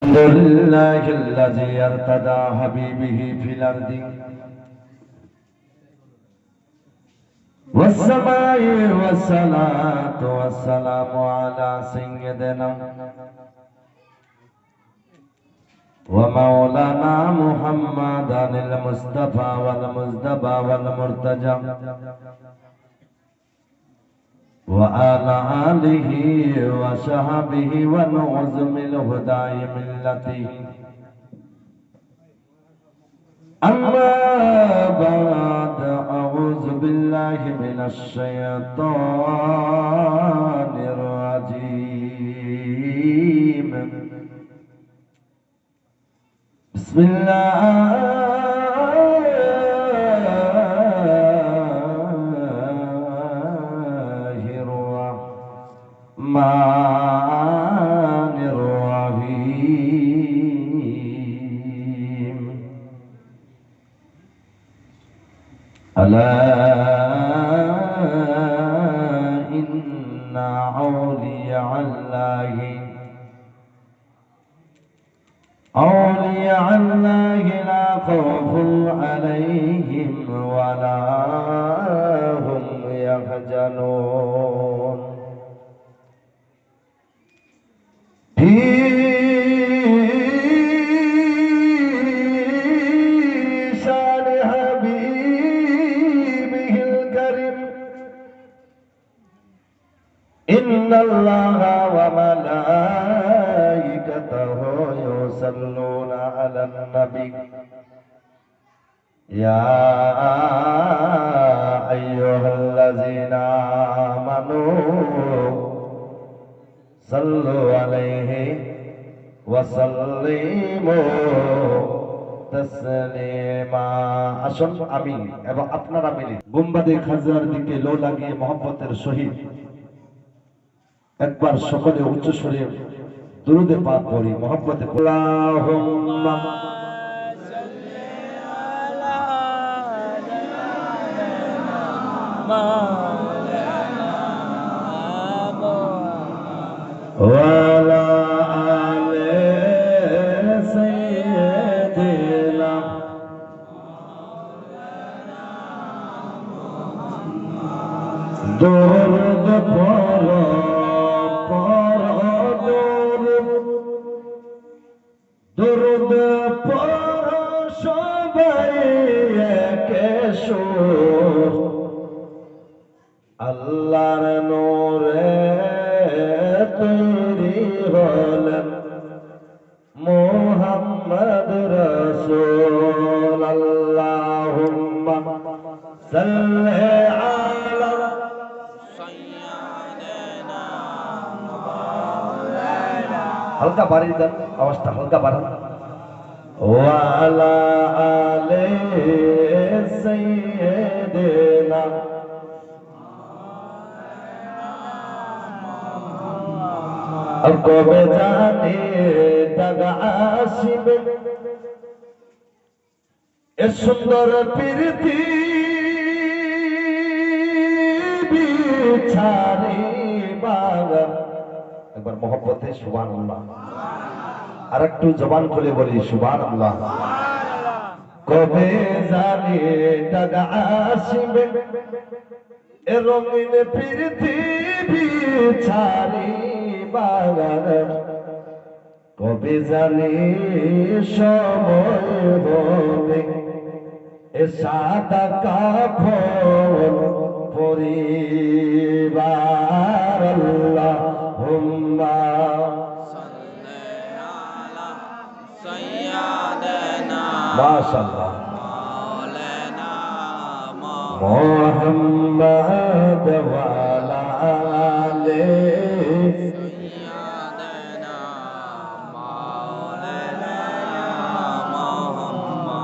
الحمد لله الذي ارتدى حبيبه في الأرض والسماء والصلاة والسلام على سيدنا ومولانا محمد المصطفى والمصطفى والمرتجى وعلى آله وصحبه ونعظم الهدى ملته أما بعد أعوذ بالله من الشيطان الرجيم بسم الله الرحمن الرحيم ألا إن أولياء الله لا خوف عليهم ولا هم يحزنون في شان حبيبه الكريم إن الله وملائكته يصلون على النبي يا أيها الذين آمنوا صلوا عليه وسلموا تسليما আসুন আমি এবং আপনারা মিলে গুম্বাদে খাজার দিকে লো লাগিয়ে মহব্বতের সহিত একবার সকলে উচ্চ স্বরে দুরূদে পাক পড়ি মহব্বতে আল্লাহুম্মা সাল্লি আলা মাওলানা ওয়ালা আলে সাইয়্যিদিনা মাওলানা মুহাম্মদ দরুদ পড়ো দরুদ পড়ো সবাই একে সুর আল্লাহর নূরে তৈরি হলেন মুহাম্মদ রাসূল আল্লাহুম্মা সাল্লি আলা সাইয়্যিদিনা মাওলানা হালকা বাড়ি দেন আওয়াজটা হালকা বাড়ান ওয়া আলা আলি সাইয়্যিদিনা আর কবে জানি দাগা আসিবে এ সুন্দর পৃথিবী ছাড়িবা একবার মহব্বতে সুবহানাল্লাহ আর একটু জবান খুলে বলি সুবহানাল্লাহ কবে জানি দাগা আসিবে এ রঙিন পৃথিবী ছাড়িবা কবে জানি সময় হবে এ সাদা কাফন পরিবার আল্লাহুম্মা সাল্লি আলা সাইয়্যিদিনা মাশাআল্লাহ মাওলানা মুহাম্মদ ওয়া আলা আলি সাইয়্যিদিনা মাওলানা মুহাম্মদ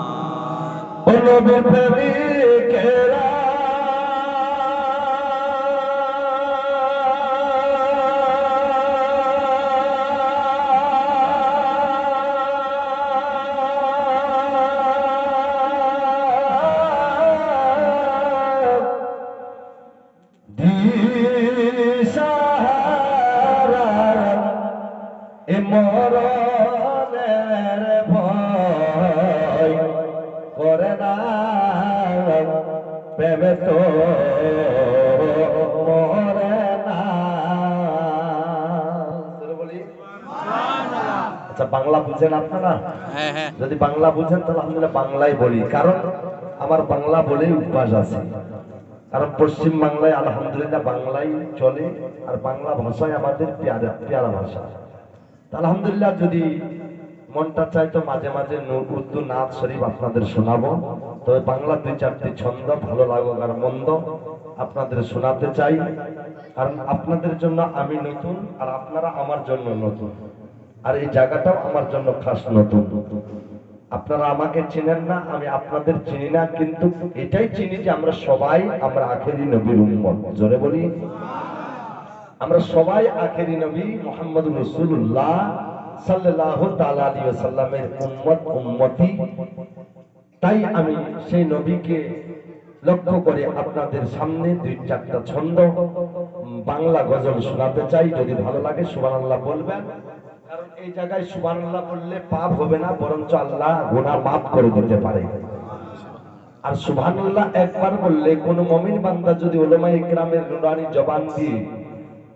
ও নবী প্রেমিকেরা দিশাহারা এ মরণে প্রেম তো মরে না। বলি আচ্ছা, বাংলা বুঝেন আপনারা? হ্যাঁ হ্যাঁ, যদি বাংলা বুঝেন তাহলে আলহামদুলিল্লাহ বাংলায় বলি, কারণ আমার বাংলা বলেই অভ্যাস আছে। কারণ পশ্চিম বাংলায় আলহামদুলিল্লাহ বাংলাই চলে, আর বাংলা ভাষায় আমাদের পেয়ারা পেয়ারা ভাষা। আলহামদুলিল্লাহ যদি মনটা চাই তো মাঝে মাঝে উর্দু নাচ শরীফ আপনাদের শোনাবো। তবে বাংলা 2-4টি ছন্দ ভালো লাগুক আর মন্দ আপনাদের শোনাতে চাই, কারণ আপনাদের জন্য আমি নতুন আর আপনারা আমার জন্য নতুন, আর এই জায়গাটাও আমার জন্য খাস নতুন। আপনারা আমাকে চিনেন না, আমি আপনাদের চিনি না, কিন্তু এটাই চিনি যে আমরা আখেরি নবীর উম্মত। জোরে বলি, আমরা সবাই আখেরি নবী মুহাম্মদ রাসূলুল্লাহ সাল্লাল্লাহু তাআলা আলাইহি ওয়াসাল্লামের উম্মতি। তাই আমি সেই নবীকে লক্ষ্য করে আপনাদের সামনে 2-4টা ছন্দ বাংলা গজল শোনাতে চাই। যদি ভালো লাগে সুবহানাল্লাহ বলবেন, কারণ এই জায়গায় সুবহানাল্লাহ বললে পাপ হবে না, বরঞ্চ আল্লাহ গুনাহ মাফ করে দিতে পারে। আর সুবহানাল্লাহ একবার বললে কোন মুমিন বান্দা যদি উলামায়ে ইকরামের নুরানি জবান দিয়ে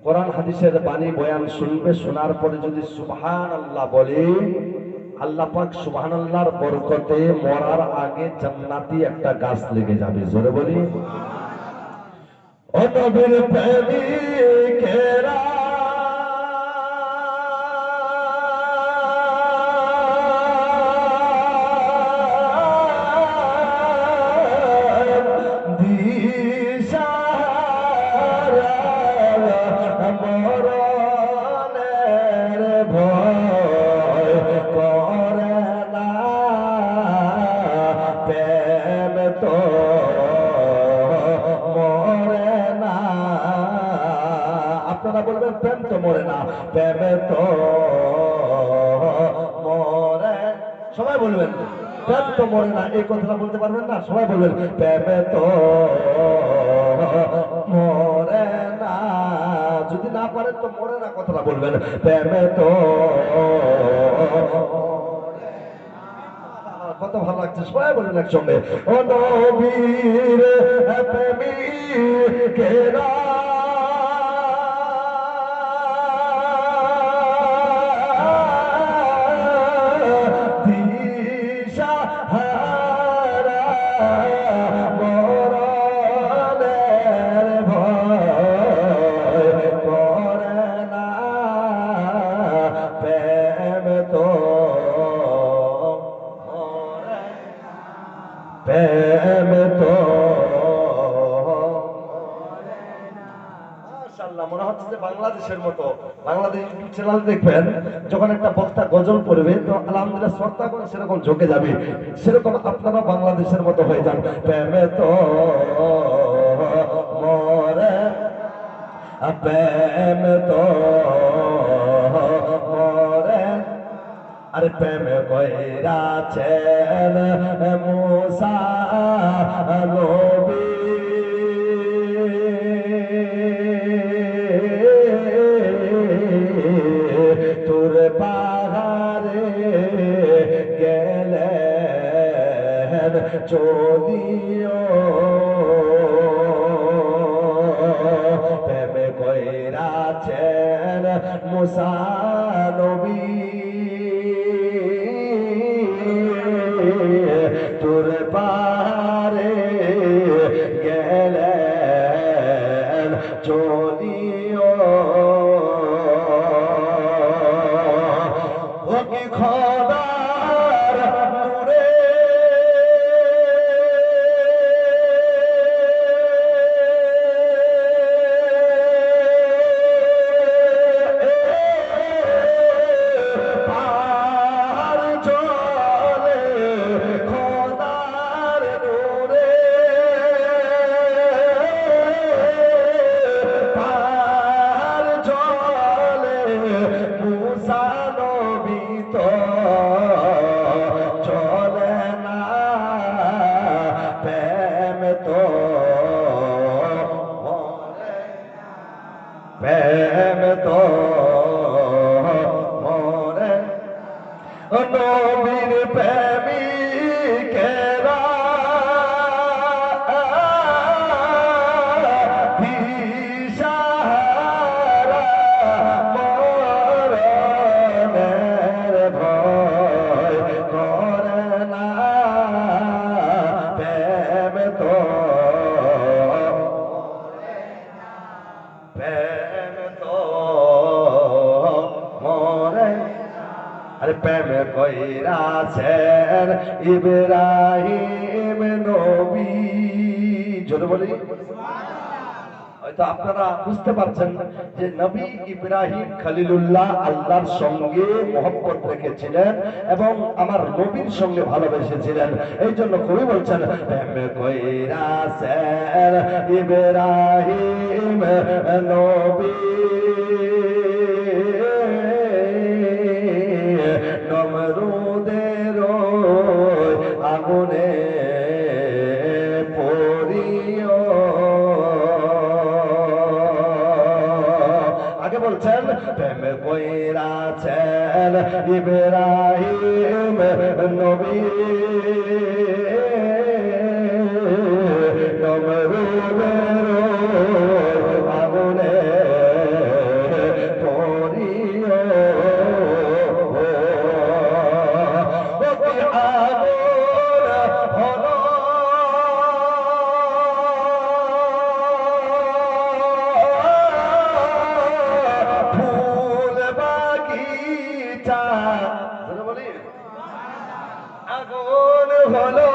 কোরআন হাদিসের বাণী বয়ান শুনবে, শোনার পরে যদি সুবহানাল্লাহ বলে, আল্লাহ পাক সুবহানাল্লাহর বরকতে মরার আগে জান্নাতি একটা গাছ লেগে যাবে। জোরে বলি, ও নবীর প্রেমিকেরা আপনারা বলবেন প্রেম তো মরে না, প্রেম তো মরে, সবাই বলবেন প্রেম তো মরে না। এই কথাটা বলতে পারবেন না? সবাই বলবেন প্রেম তো মরে না। যদি না পারেন তো মরে না কথাটা বলবেন, প্রেম তো। কত ভালো লাগছে, সবাই বলবেন একসঙ্গে, ও নবীর প্রেমিকেরা প্রেম তো মাশাআল্লাহ, মনে হচ্ছে যে বাংলাদেশের মতো। বাংলাদেশ ইউটিউব চ্যানেল দেখবেন, যখন একটা বক্তা গজল পড়বে তো আলহামদুলিল্লাহ শ্রোতাগণ সেরকম ঝুঁকে যাবে, সেরকম আপনারা বাংলাদেশের মতো হয়ে যান। প্রেম তো মরে, প্রেম তো মরে, আরে প্রেম কইরাছেন মুসা নবী, তোর পাহাড়ে গেলেন চলিও, প্রেম কইরাছেন মুসা নবী, তোর পাহাড়ে গেলেন চলিও, ও কি খোদার নূরে প্রেম তো মরে, নবীর প্রেমিকেরা প্রেম কইরাছেন ইব্রাহিম নবী। জোরে বলি। হয়তো আপনারা বুঝতে পারছেন যে নবী ইব্রাহিম খলিলুল্লাহ আল্লাহর সঙ্গে মহব্বত রেখেছিলেন এবং আমার নবীর সঙ্গে ভালোবেসেছিলেন। এই জন্য কবি বলছেন প্রেম কইরাছেন ইব্রাহিম নবী নমরুদের আগুনে পড়িও। আগে বলছেন প্রেম কইরাছেন ইব্রাহিম নবী নমরুদের আগুনে পড়িও। আগুন হলো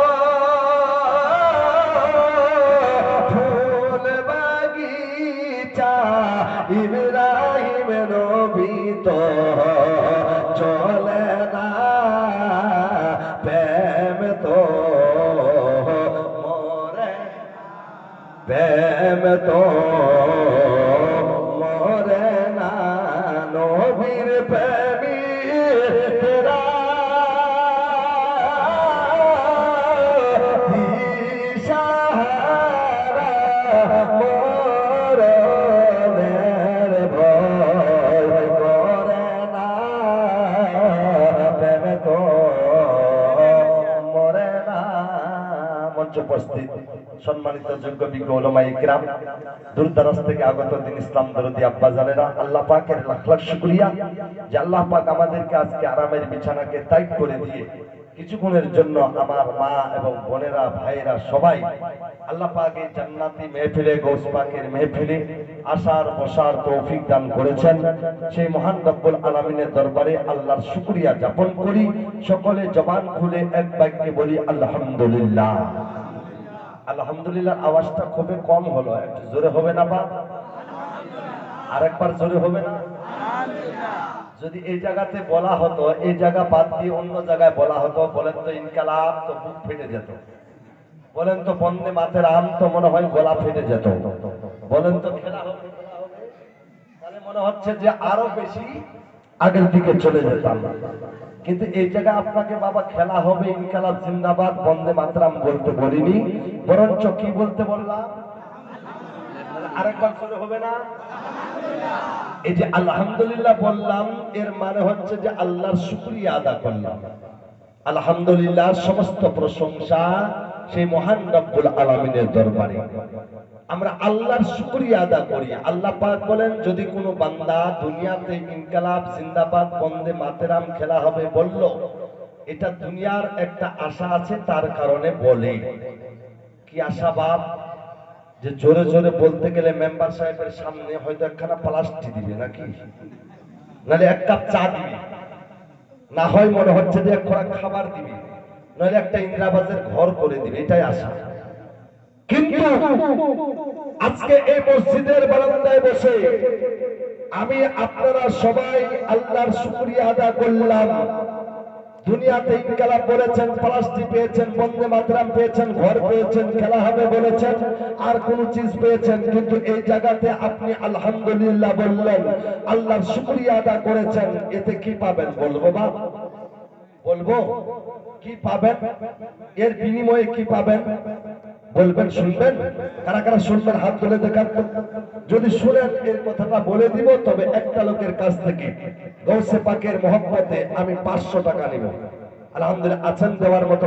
ফুল বাগিচা ইব্রাহিম নবী তো চলে না প্রেম তো মরে প্রেম তো মরে না নবীর প্রেমী তেরা উপস্থিত সম্মানিত যোগ্য বিজ্ঞ উলামায়ে কিরাম, দূর দরাজ থেকে আগত দিন ইসলাম দরদি আব্বা জানেরা, আল্লাহ পাকের লাখ লাখ শুকরিয়া যে আল্লাহ পাক আমাদেরকে আজকে আরামের বিছানাকে ত্যাগ করে দিয়ে কিছুক্ষণের জন্য আমার মা এবং বোনেরা ভাইয়েরা সবাই আল্লাহ পাকের জান্নাতি মেহফিলে গৌস পাকের মেহফিলে আসার বসার তৌফিক দান করেছেন। সেই মহান রব্বুল আলামিনের দরবারে আল্লাহর শুকরিয়া জ্ঞাপন করি। সকলে জবান খুলে এক বাক্যে বলি আলহামদুলিল্লাহ। আলহামদুলিল্লাহ আওয়াজটা খুবই কম হলো, একটু জোরে হবে না বা আরেকবার জোরে হবে না? যদি এই জায়গাতে বলা হতো, এই জায়গা বাদ দিয়ে অন্য জায়গায় বলা হতো, বলেন তো ইনকালাব, তো বুক ফেটে যেত। বলেন তো বন্দে মাতরম, তো মনে হয় গলা ফেটে যেত। বলেন তো খেলা হবে, তাহলে মনে হচ্ছে যে আরো বেশি আগের দিকে চলে যেতাম। কিন্তু এই জায়গায় আপনাকে বাবা খেলা হবে, ইনকালাব জিন্দাবাদ, বন্দে মাতরম বলতে বলিনি, বরঞ্চ কি বলতে বললাম? আরেকবার চলে হবে না? এই যে আলহামদুলিল্লাহ বললাম, এর মানে হচ্ছে যে আল্লাহর শুকরিয়া আদা করলাম। আলহামদুলিল্লাহ সমস্ত প্রশংসা সেই মহান রব্বুল আলামিনের দরবারে। আমরা আল্লাহর শুকরিয়া আদা করি। আল্লাহ পাক বলেন, যদি কোনো বান্দা দুনিয়াতে ইনকালাব জিন্দাবাদ বন্দে মাতরম খেলা হবে বলল, এটা দুনিয়ার একটা আশা আছে, তার কারণে বলে। কি আশা বাপ? যে জোরে জোরে বলতে গেলে মেম্বার সাহেবের সামনে হয়তো একখানা প্লাস্টিক দিবে, নাকি নাহলে এক কাপ চা দিবে, না হয় মনে হচ্ছে যে এক খোরাক খাবার দিবে, নাহলে একটা ইন্দিরাবাসের ঘর করে দিবে, এটাই আশা। কিন্তু আজকে এই মসজিদের বারান্দায় বসে আমি আপনারা সবাই আল্লাহর শুকরিয়া আদা করলাম। দুনিয়াতে ইনকালাব বলেছেন, প্লাস্টিক পেয়েছেন, বন্দে মাতরম পেয়েছেন, ঘর পেয়েছেন, খেলা হবে বলেছেন, আর কোন চিজ পেয়েছেন, কিন্তু এই জায়গাতে আপনি আলহামদুলিল্লাহ বললেন, আল্লাহর শুকরিয়া আদা করেছেন। এতে কি পাবেন বলবো বা বলবো? কি পাবেন? এর বিনিময়ে কি পাবেন বলবেন? শুনবেন? কারা কারা শুনবেন হাত তুলে দেখান। যদি শুনেন এর কথাটা বলে দিব, তবে একটা লোকের কাছ থেকে গৌসে পাকের মহব্বতে আমি 500 টাকা নিব। আলহামদুলিল্লাহ, আছেন দেওয়ার মতো?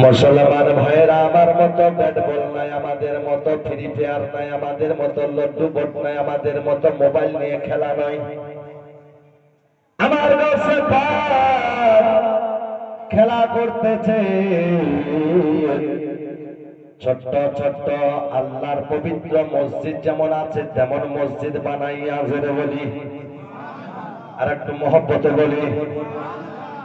মুসলমান ভাইয়েরা, আমার মতো ব্যাট বল নাই, আমাদের মতো ফ্রি ফায়ার নাই, আমাদের মতো লড্ডু বোট নাই, আমাদের মতো মোবাইল নিয়ে খেলা নাই। আমার গৌসে পাক খেলা করতেছে ছোট্ট ছোট্ট আল্লাহর পবিত্র মসজিদ যেমন আছে তেমন মসজিদ বানাইয়া, জোরে বলি আর একটু মহব্বতে বলি,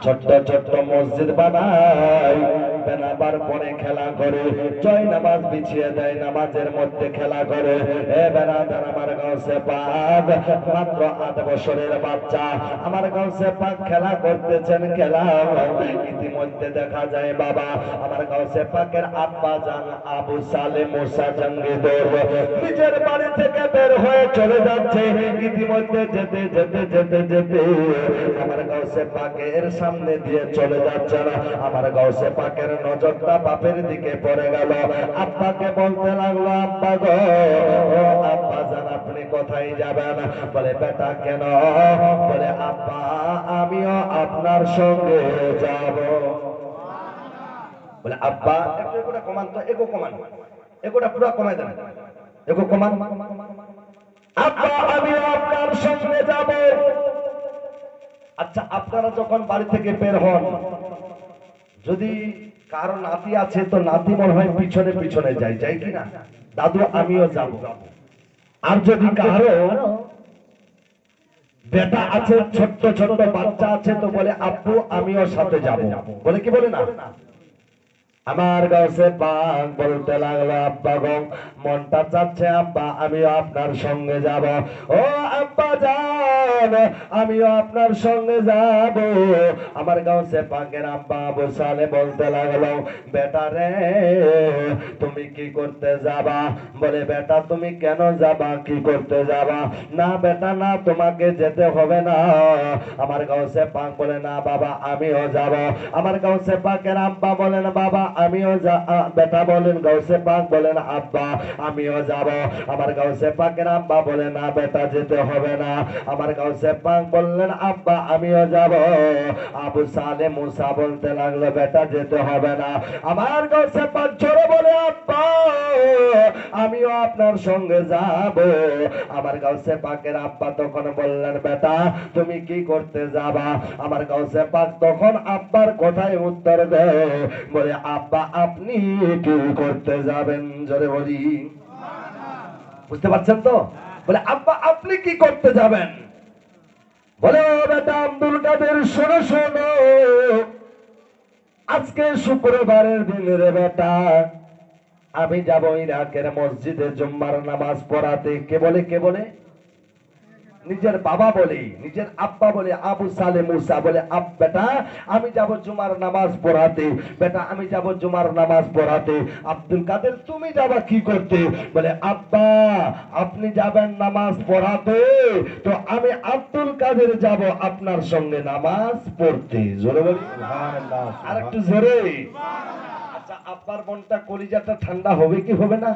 ছোট্ট ছোট্ট মসজিদ বানাই, বেনাবার পরে খেলা করে, জয় নামাজ বিছিয়ে দেয়, নামাজের মধ্যে খেলা করে। এ বেনাদার আমার গাউসে পাক মাত্র 8 বছরের বাচ্চা, আমার গাউসে পাক খেলা করতেছেন। খেলা ইতিমধ্যে দেখা যায় বাবা আমার গাউসে পাকের আব্বা জান আবু সালে মুসা জঙ্গিদর নিজের বাড়ি থেকে বের হয়ে চলে যাচ্ছে। ইতিমধ্যে যেতে যেতে যেতে যেতে আমার গাউসে পাকের সামনে দিয়ে চলে যাচ্ছে না, আমার গাউসে পাকের নজরটা বাপের দিকে পড়ে গেল। আব্বাকে বলতে লাগলো, আব্বা গো, ও আব্বা জান আপনি কোথায় যাবেন? বলে বেটা কেন? বলে আব্বা আমিও আপনার সঙ্গে যাব। বলে আব্বা একটু এগুলা কমান তো, এগো কমান, এগুলা পুরো কমাই দেন, এগো কমান। আব্বা আমিও আপনার সঙ্গে যাব। আচ্ছা আপনারা যখন বাড়ি থেকে বের হন, যদি কারো নাতি আছে তো নাতি মনে হয় পিছনে পিছনে যায়, যাই কিনা? দাদু আমিও যাব। আর যদি কারো বেটা আছে, ছোট্ট ছোট্ট বাচ্চা আছে, তো বলে আব্বু আমিও সাথে যাব। বলে কি বলে না? আমার গাউসে পাক বলতে লাগলো, আব্বা গো মনটা চাচ্ছে আব্বা আমিও আপনার সঙ্গে যাব। ও আব্বা যান আমিও আপনার সঙ্গে যাব। আমার গাউসে পাকের আব্বা আবু সালে বলতে লাগলো, বেটা রে তুমি কি করতে যাবা? বলে বেটা তুমি কেন যাবা, কি করতে যাবা? না বেটা না, তোমাকে যেতে হবে না। আমার গাউসে পাক বলে না বাবা আমিও যাব। আমার গাউসে পাকের আব্বা বলেন বাবা আমিও বেটা বলেন গাউসে পাক বলেন আব্বা আমিও যাব। আমার গাউসে পাকের আব্বা বলে না বেটা যেতে হবে না। আমার গাউসে পাক বললেন আব্বা আমিও যাব। আবু সালে মুসা বলতে লাগলো বেটা যেতে হবে না। আমার গাউসে পাক জোরে বলে আব্বা আমিও আপনার সঙ্গে যাব। আমার গাউসে পাকের আব্বা তখন বললেন বেটা তুমি কি করতে যাবা? আমার গাউসে পাক তখন আব্বার কথায় উত্তর দেয়, বলে আব্বা আপনি কি করতে যাবেন? জোরে বলি, বুঝতে পারছেন তো? বলে আব্বা আপনি কি করতে যাবেন? বলে ও বেটা আব্দুল কাদের শোনো শোনো, আজকে শুক্রবারের দিন রে বেটা, আমি যাব ইরাকের মসজিদে জুম্মার নামাজ পড়াতে। কে বলে? কে বলে? নিজের বাবা বলে, নিজের আব্বা বলে, আবু সালে মুসা বলে বেটা আমি যাব জুমার নামাজ পড়াতে। বেটা আমি যাব জুমার নামাজ পড়াতে। আব্দুল কাদের তুমি যাবা কি করতে? বলে আব্বা আপনি যাবেন নামাজ পড়াতে, তো আমি আব্দুল কাদের যাব আপনার সঙ্গে নামাজ পড়তে। জোরে বলি সুবহানাল্লাহ, আর একটু জোরে। আচ্ছা আব্বার মনটা কলিজাটা ঠান্ডা হবে কি হবে না?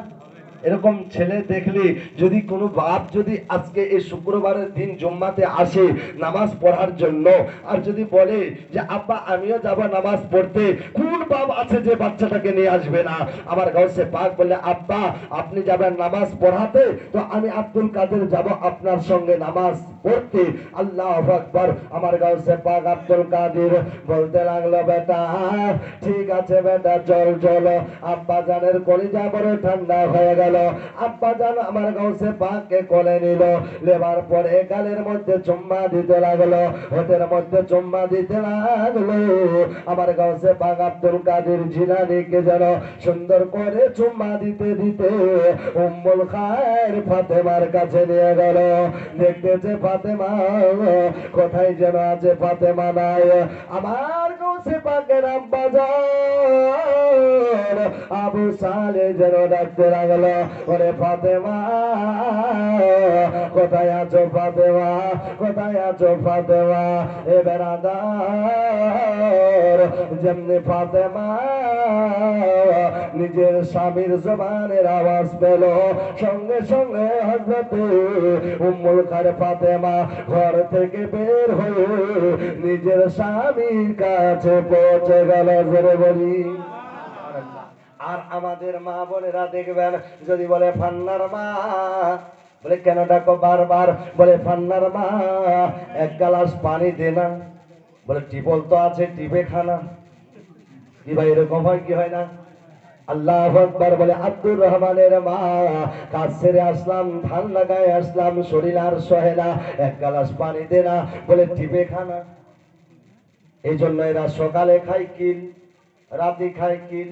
এরকম ছেলে দেখলে যদি কোনো বাপ যদি আজকে এই শুক্রবারের দিন জুম্মাতে আসে নামাজ পড়ার জন্য, আর যদি বলে যে আব্বা আমিও যাব নামাজ পড়তে, কোন বাপ আছে যে বাচ্চাটাকে নিয়ে আসবে না? আমার গাউসে পাক বলে আব্বা আপনি যাবেন নামাজ পড়াতে, তো আমি আব্দুল কাদের যাব আপনার সঙ্গে নামাজ পড়তে। আল্লাহু আকবার। আমার গাউসে পাক আব্দুল কাদের বলতে লাগলো বেটা ঠিক আছে বেটা চল চলো। আব্বা জানের কলিজা বড় ঠান্ডা হয়ে গেল। আব্বা জান আমার গাউসে পাককে কোলে নিল, লেবার পরে গালের মধ্যে চুম্মা দিতে লাগলো, হোটের মধ্যে চুম্মা দিতে লাগলো। আমার গাউসে পাক আব্দুল কাদের জিলানীকে যেন সুন্দর করে চুম্মা দিতে দিতে উম্মুল খায়ের ফাতেমার কাছে নিয়ে গেল। দেখতেছে ফাতেমা কোথায় যেন আছে, ফাতেমা নাই। আমার গাউসে পাকের আব্বা জান আবু সালে যেন ডাকতে লাগলো, ওরে ফাতেমা কোথায় আছো ফাতেমা, কোথায় আছো ফাতেমা? এ বেরাদার যেমনি ফাতেমা নিজের স্বামীর জবানের আওয়াজ পেল, সঙ্গে সঙ্গে হযরতে উম্মুল খায়ের ফাতেমা ঘর থেকে বের হয়ে নিজের স্বামীর কাছে পৌঁছে গেল। জোরে বলি। আর আমাদের মা বোনেরা দেখবেন যদি বলে ফান্নার মা, বলে কেন ডাকো বারবার? বলে ফান্নার মা এক গ্লাস পানি দে না। বলে টিপল তো আছে টিপে খানা। কি ভাই এরকম হয় কি হয় না? আল্লাহু আকবার বলে। আব্দুর রহমানের মা, কাজ ছেড়ে আসলাম, ধান লাগায় আসলাম, শরীর আর সহে না, এক গ্লাস পানি দে না, বলে টিপে খানা। এই জন্য এরা সকালে খায় কিল, রাতে খায় কিল,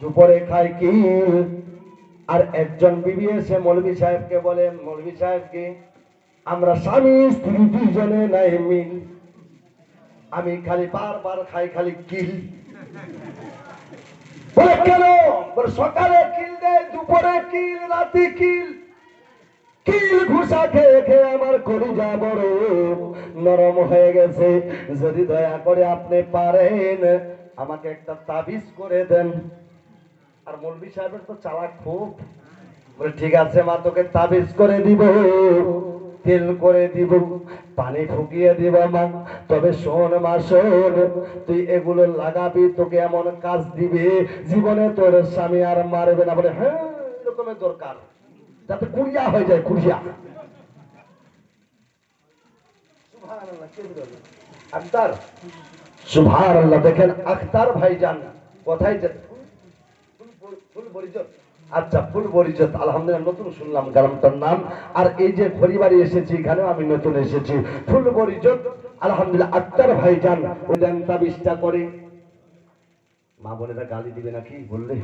দুপুরে খায় কিল। আর একজন বিবি এসে মৌলভী সাহেবকে বলে, মৌলভী সাহেবকে, আমরা স্বামী স্ত্রী দুইজনে নাই মিল, আমি খালি বারবার খাই খালি কিল। বলে কেন? বলে সকালে কিল দেয়, দুপুরে কিল, রাতে কিল। কিল ঘুষা খেয়ে খেয়ে আমার কলিজা বড় নরম হয়ে গেছে। যদি দয়া করে আপনি পারেন আমাকে একটা তাবিজ করে দেন। আর মৌলভী সাহেবের তো চালাক খুব। বলে ঠিক আছে মা, তোকে তাবিজ করে দিব, তেল করে দিব, পানি ফুকিয়ে দিব মা। তবে শোন মা শোন, তুই এগুলো লাগাবি, তোকে এমন কাজ দিবে জীবনে তোর স্বামী আর মারবে না। বলে হ্যাঁ, এরকমের দরকার, যাতে কুড়িয়া হয়ে যায়, কুড়িয়া। আখতার, সুবহানাল্লাহ। দেখেন আখতার ভাইজান কোথায় যে ফুল বরিজত। আচ্ছা, ফুল বরিজত, আলহামদুলিল্লাহ, নতুন শুনলাম গ্রামটার নাম। আর এই যে খড়িবাড়ি এসেছি, এখানেও আমি নতুন এসেছি। ফুল বরিজত, আলহামদুলিল্লাহ। আখতার ভাইজান ওই দেন তাবিজটা করে। মা বোনেরা গালি দিবে নাকি বললে?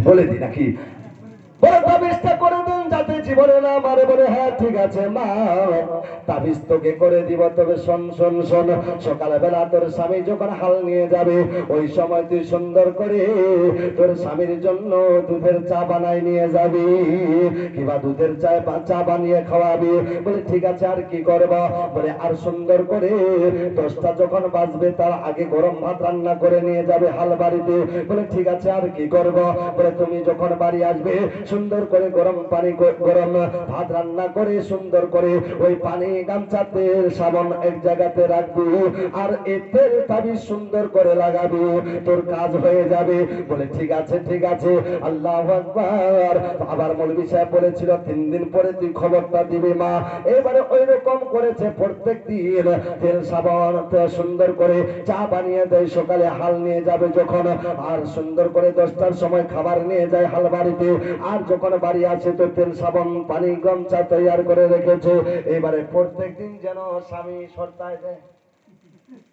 বলে দি নাকি? বলে তাবিজটা করে দেন যাতে জীবনে না মারে। বলে হ্যাঁ ঠিক আছে মা, তাবিজ তোকে করে দিব। তবে শোন শোন শোন, সকালবেলা তোর স্বামী যখন হাল নিয়ে যাবে, ওই সময় তুই সুন্দর করে তোর স্বামীর জন্য দুধের চা বানাই নিয়ে যাবি, কিংবা দুধের চা বানিয়ে খাওয়াবি। বলে ঠিক আছে, আর কি করব? বলে আর সুন্দর করে 10টা যখন বাজবে তার আগে গরম ভাত রান্না করে নিয়ে যাবে হাল বাড়িতে। বলে ঠিক আছে, আর কি করব? বলে তুমি যখন বাড়ি আসবে সুন্দর করে গরম পানি, গরম ভাত রান্না করে সুন্দর করে ওই পানি, গামছা, তেল, সাবান এক জায়গাতে রাখবি, আর এই তেল তাবিজ সুন্দর করে লাগাবি, তোর কাজ হয়ে যাবে। বলে ঠিক আছে ঠিক আছে। আল্লাহু আকবার। আবার মৌলভী সাহেব বলেছিল 3 দিন পরে তুই খবরটা দিবি মা। এবারে ওই রকম করেছে, প্রত্যেক দিন তেল সাবান সুন্দর করে চা বানিয়ে দেয়, সকালে হাল নিয়ে যাবে যখন, আর সুন্দর করে 10টার সময় খাবার নিয়ে যায় হাল বাড়িতে। আর যখন বাড়ি আসে তো তেল সাবান পানি গামছা তৈয়ার করে রেখেছে। এবারে প্রত্যেক দিন যেন স্বামী সর্তায় দেয়,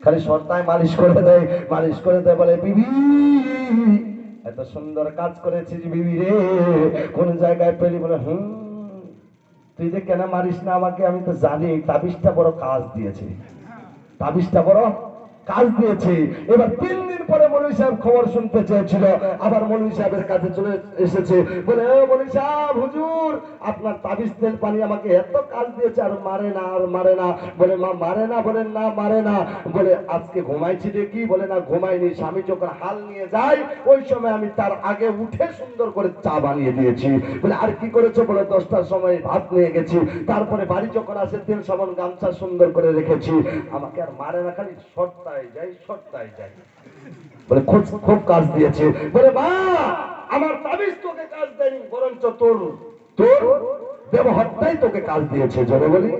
খালি সর্তায় মালিশ করে দেয়, মালিশ করে দেয়। বলে বিবি এত সুন্দর কাজ করেছিস বিবি রে, কোন জায়গায় পেলি? বলে তুই যে কেন মারিস না আমাকে, আমি তো জানি তাবিজটা বড় কাজ দিয়েছে, তাবিজটা বড় কাজ দিয়েছে। এবার 3 দিন পরে মৌলভী সাহেব খবর শুনতে চেয়েছিল, আবার মৌলভী সাহেবের কাছে চলে এসেছে। বলে মৌলভী সাহেব, হুজুর আপনার তাবিজ তেল পানি আমাকে এত কাজ দিয়েছে, আর মারে না, আর মারে না। বলে মা মারে না? বলে না মারে না। বলে আজকে ঘুমাইছি দেখি? বলে না ঘুমাইনি, স্বামী যখন হাল নিয়ে যায় ওই সময় আমি তার আগে উঠে সুন্দর করে চা বানিয়ে দিয়েছি। বলে আর কি করেছো? বলে 10টার সময় ভাত নিয়ে গেছি, তারপরে বাড়ি যখন আসে তেল সাবান গামছা সুন্দর করে রেখেছি। আমাকে আর মারে না, খালি সর্তায় যাই, সর্তায় যাই। বলে খুব কাজ দিয়েছে। বলে মা, আমার তাবিজ তোকে কাজ দেয়নি, বরঞ্চ তোর তোর ব্যবহারটাই তোকে কাজ দিয়েছে। জোরে বলি।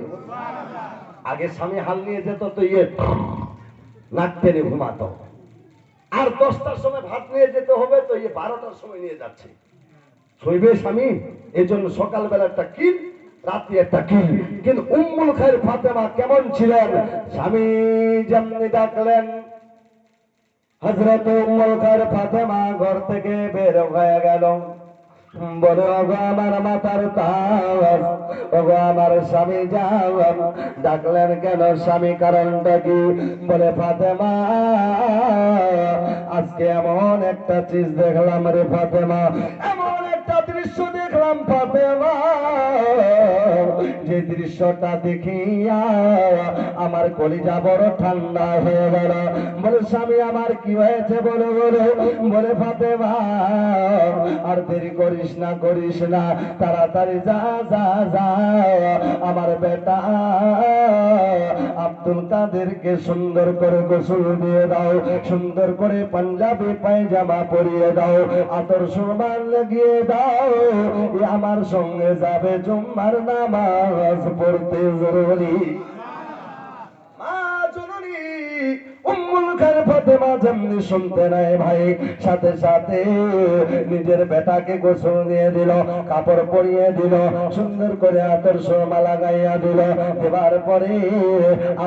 আগে স্বামী হাল নিয়ে যেত তো নাক টেনে ঘুমাতো, আর 10টার সময় ভাত নিয়ে যেতে হবে তো 12টার সময় নিয়ে যাচ্ছে, শোইবে স্বামী। এই জন্য সকালবেলা একটা কিল, রাত্রি একটা কিল। কিন্তু উম্মুল খায়ের ফাতেমা কেমন ছিলেন? স্বামী যেমনি ডাকলেন, হযরত উম্মুল খায়ের ফাতেমা ঘর থেকে বের হয়ে গেল। বলে ওগো আমার মাতার তাজ, ওগো আমার স্বামী যান। ডাকলেন কেন স্বামী, কারণটা কি? বলে ফাতেমা, আজকে এমন একটা চিজ দেখলাম রে ফাতেমা, এমন একটা দৃশ্য দেখলাম ফাতেমা, যে দৃশ্যটা দেখিয়া আমার কলিজা বড় ঠান্ডা হয়ে গেল। বলে স্বামী আমার কি হয়েছে বলো বলো। বলে ফাতেমা আর দেরি করিস না, করিস না, তাড়াতাড়ি যা যা যা, আমার বেটা আব্দুল কাদেরকে সুন্দর করে গোসল দিয়ে দাও, সুন্দর করে পাঞ্জাবি পায়জামা পরিয়ে দাও, আতর সুরমাল লাগিয়ে দাও, আমার সঙ্গে যাবে জুম্মার নামাজ পড়তে। জরুরি মা জননী উম্মুল খায়ের ফাতেমা যেমনি শুনতে নাই ভাই, সাথে সাথে নিজের বেটাকে গোসল দিয়ে দিল, কাপড় পরিয়ে দিল, সুন্দর করে আতর মালা গাইয়া দিল। এবার পরে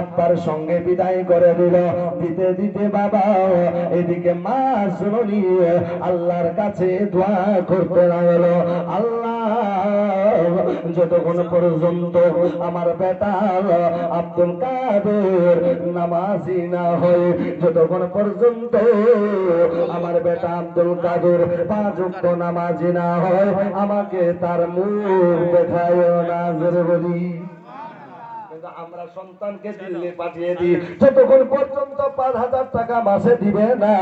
আব্বার সঙ্গে বিদায় করে দিল। দিতে দিতে বাবা এদিকে মা শুনি আল্লাহর কাছে দোয়া করতে লাগলো, আল্লাহ যতক্ষণ পর্যন্ত আমার বেটা আব্দুল কাদের নামাজি না হয়, যতক্ষণ পর্যন্ত আমার বেটা আব্দুল কাদের 5 ওয়াক্ত নামাজি না হয়, আমাকে তার মুখ দেখায়ও না। জোরে বলি। আমরা সন্তানকে দিল্লি পাঠিয়ে দিই, যতক্ষণ পর্যন্ত 5,000 টাকা মাসে দিবে না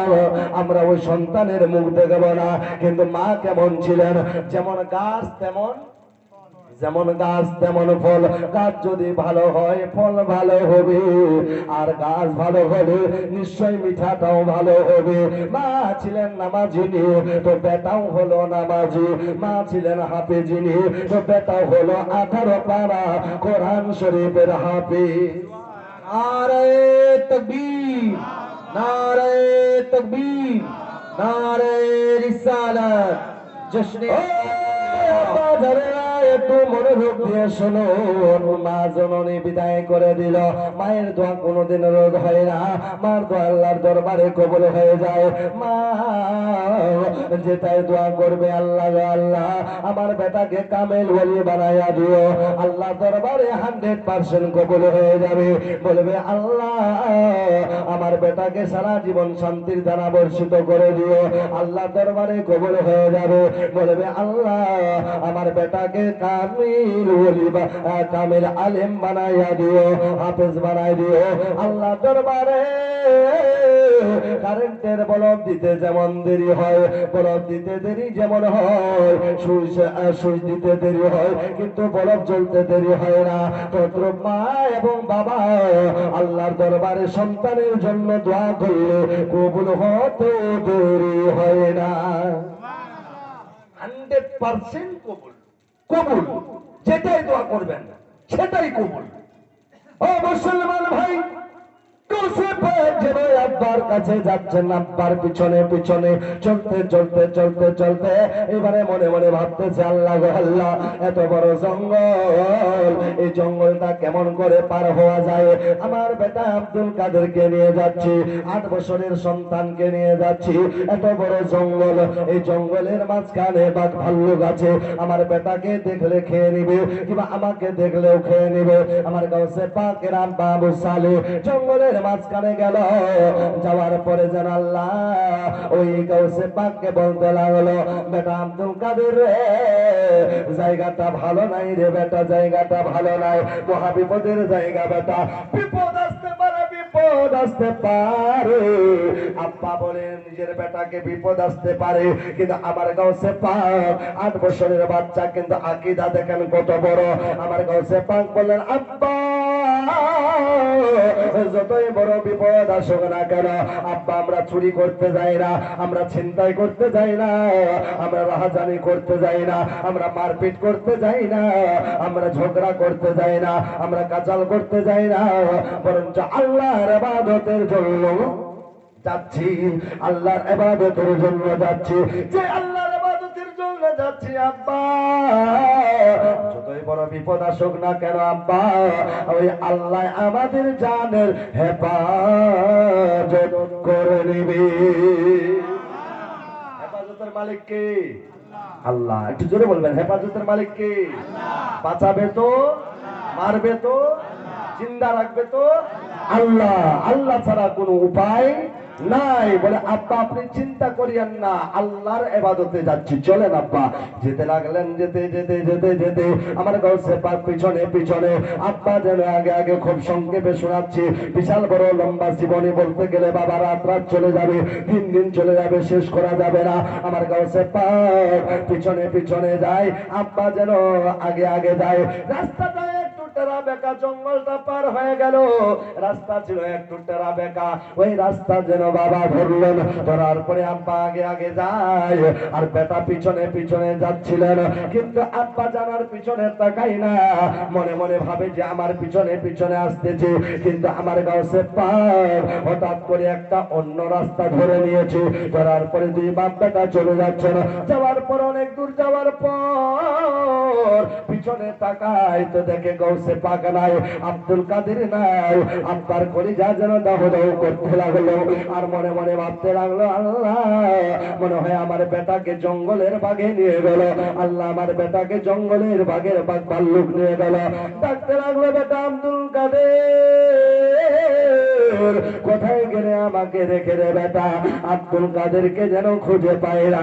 আমরা ওই সন্তানের মুখ দেখাবো না। কিন্তু মা কেমন ছিলেন, যেমন গাছ তেমন, যেমন গাছ তেমন ফল। গাছ যদি ভালো হয় ফল ভালো হবে, আর গাছ ভালো হলে নিশ্চয় মিঠাটাও ভালো হবে। মা ছিলেন নামাজিনী, তো বেটাও হলো নামাজি। মা ছিলেন হাফেজিনী, তো বেটাও হলো 18 পারা কোরআন শরীফের হাফেজ। নারে তাকবীর, নারে তাকবীর, নারে রিসালাত, জশ্নে একটু মনোযোগ দিয়ে শোনো। মা জননী বিদায় করে দিল। মায়ের দোয়া কোনোদিন রোধ হয় না, মার দোয়া আল্লাহর দরবারে কবুল হয়ে যায়। মা যেটাই দোয়া করবে, আল্লাহ আল্লাহ আমার বেটাকে কামেল ওলি বানাইয়া দিও, আল্লাহ দরবারে 100% কবুল হয়ে যাবে। বলবে আল্লাহ আমার বেটাকে সারা জীবন শান্তির দানা বর্ষিত করে দিও, আল্লাহ দরবারে কবুল হয়ে যাবে। বলবে আল্লাহ আমার বেটাকে কামিল ওলি বা কামিল আলেম বানাইয়া দিও, হাফেজ বানাই দিও, আল্লাহ দরবারে। কারেন্টের বলব দিতে যেমন দেরি হয়, বলব দিতে দেরি যেমন হয়, সুইচ দিতে দেরি হয়, কিন্তু বলব জ্বলতে দেরি হয় না। তত্র মা এবং বাবা আল্লাহর দরবারে সন্তানের জন্য দোয়া করলে কবুল হতে দেরি হয় না। 100% কবুল, কবুল। যেটাই দোয়া করবেন সেটাই কবুল। ও মুসলমান ভাই, আব্বার কাছে যাচ্ছেন, আব্বার পিছনে পিছনে চলতে চলতে চলতে চলতে এবারে মনে মনে ভাবতেছে আল্লাহ গো আল্লাহ, এত বড় জঙ্গল, এই জঙ্গলটা কেমন করে পার হওয়া যায়। আমার বেটা আব্দুল কাদেরকে নিয়ে যাচ্ছি, 8 বছরের সন্তানকে নিয়ে যাচ্ছি, এত বড় জঙ্গল, এই জঙ্গলের মাঝখানে বাঘ ভাল্লুক আছে, আমার বেটাকে দেখলে খেয়ে নিবে, কিংবা আমাকে দেখলেও খেয়ে নিবে। আমার গাউসে পাকের আব্বা আবু সালেহ জঙ্গলের মাঝখানে গেল, যাওয়ার পরে যেন আল্লাহ ওই গাউসে পাককে বলতে লাগলো, বেটা আব্দুল কাদের রে, জায়গাটা ভালো নাই রে বেটা, জায়গাটা ভালো নাই, মহা বিপদের জায়গা বেটা, বিপদ আসতে পারে, বিপদ আসতে পারে। আব্বা বলে নিজের বেটাকে বিপদ আসতে পারে, কিন্তু আমার গাউসে পাক 8 বছরের বাচ্চা, কিন্তু আকীদা দেখেন কত বড়। আমার গাউসে পাক বললেন আব্বা যতই বড় বিপদ আসুক না কেন, আব্বা আমরা চুরি করতে যাই না, আমরা ছিনতাই করতে যাই না, আমরা রাহাজানি করতে যাই না, আমরা মারপিট করতে যাই না, আমরা ঝগড়া করতে যাই না, আমরা কাচাল করতে যাই না, বরঞ্চ আল্লাহর ইবাদতের জন্য যাচ্ছি, আল্লাহর ইবাদতের জন্য যাচ্ছি। যে আল্লাহর ইবাদতের জন্য যাচ্ছি আব্বা, যতই বড় বিপদ আসুক না কেন আব্বা, ওই আল্লাহ আমাদের জানের হেফাজত করে নিবে। হেফাজতের মালিক কে? আল্লাহ। একটু জোরে বলবেন, হেফাজতের মালিক কে? বাঁচাবে তো, মারবে তো, জিন্দা রাখবে তো আল্লাহ। আল্লাহ ছাড়া কোনো উপায় নাই। বলে আব্বা আপনি চিন্তা করিয়েন না, আল্লাহর ইবাদতে যাচ্ছি, চলেন আব্বা। যেতে লাগলেন, যেতে যেতে যেতে যেতে আমার গাউসে পাক পিছনে পিছনে, আব্বা যেন আগে আগে। খুব সংক্ষেপে শোনাচ্ছি, বিশাল বড় লম্বা জীবনী বলতে গেলে বাবা রাত রাত চলে যাবে, দিন দিন চলে যাবে, শেষ করা যাবে না। আমার গাউসে পাক পিছনে পিছনে যায়, আব্বা যেন আগে আগে যায়। রাস্তাটা একটু টেরা বেকা জঙ্গলটা পার হয়ে গেল। রাস্তা ছিল একটু টেরা বেকা, ওই রাস্তা যেন বাবা ধরলেন। ধরার পরে আব্বা আগে আগে যায় আর বেটা পিছনে পিছনে যাচ্ছিলেন। কিন্তু আব্বা জানার পিছনে তাকাই না, মনে মনে ভাবে যে আমার পিছনে পিছনে আসতেছে। কিন্তু আমার গাউসে পাক হঠাৎ করে একটা অন্য রাস্তা ধরে নিয়েছে। ধরার পরে দুই বাপ বেটা চলে যাচ্ছেন। যাওয়ার পর অনেক দূর যাওয়ার পর পিছনে তাকায় তো দেখে গাউসে পাক নাই, আব্দুল কাদের নাই। আব্বার কলিজা যেন দাহ দাহ করতে লাগলো। আর মনে মনে ভাবতে লাগলো, আল্লাহ মনে হয় আমার বেটাকে জঙ্গলের বাঘে নিয়ে গেল। আল্লাহ আমার বেটাকে জঙ্গলের বাঘের বাঘ ভাল্লুক নিয়ে গেল। ডাকতে লাগলো, বেটা আব্দুল কাদের কোথায় গেলে আমাকে রেখে রে বেটা। আব্দুল কাদেরকে যেন খুঁজে পায় না।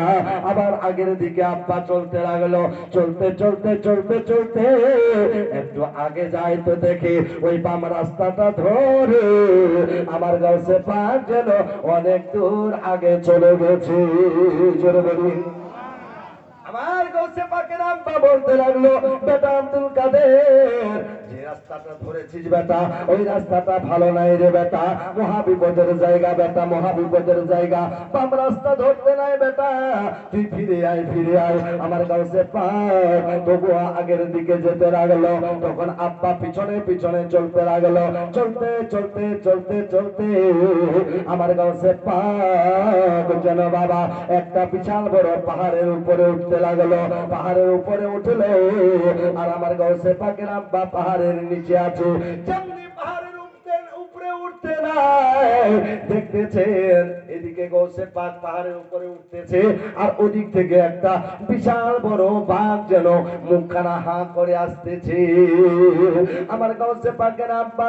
আবার আগের দিকে আব্বা চলতে লাগলো। চলতে চলতে চলতে চলতে একটু আগে যাই তো দেখি ওই বাম রাস্তাটা ধরে আমার গাউসে পাক যেন অনেক দূর আগে চলে গেছে। জোরে বলি। আমার গাউসে পাকের আব্বা বলতে লাগলো, বেটা আব্দুল কাদের যে রাস্তাটা ধরেছিস বেটা, ওই রাস্তাটা ভালো নাই রে বেটা, মহাবিপদের জায়গা বেটা, মহাবিপদের জায়গা। বাম রাস্তা ধরতে নাই বেটা, তুই ফিরে আয় ফিরে আয়। আমার গাউসে পাক তবু আগের দিকে যেতে লাগলো। তখন আব্বা পিছনে পিছনে চলতে লাগলো। চলতে চলতে চলতে চলতে আমার গাউসে পাক যেন বাবা একটা বিশাল বড় পাহাড়ের উপরে উঠতে লাগলো। পাহাড়ের উপরে উঠলো আর আমার গাউসে পাকের আব্বা পাহাড়ের নিচে আছে। যেমনি পাহাড়ের উপরে উঠতে নাই দেখতেছেন এদিকে গাউসে পাক পাহাড়ের উপরে উঠতেছে আর ওদিক থেকে একটা বিশাল বড় বাঘ যেন মুখখানা হা করে আসতেছে। আমার গাউসে পাকের আব্বা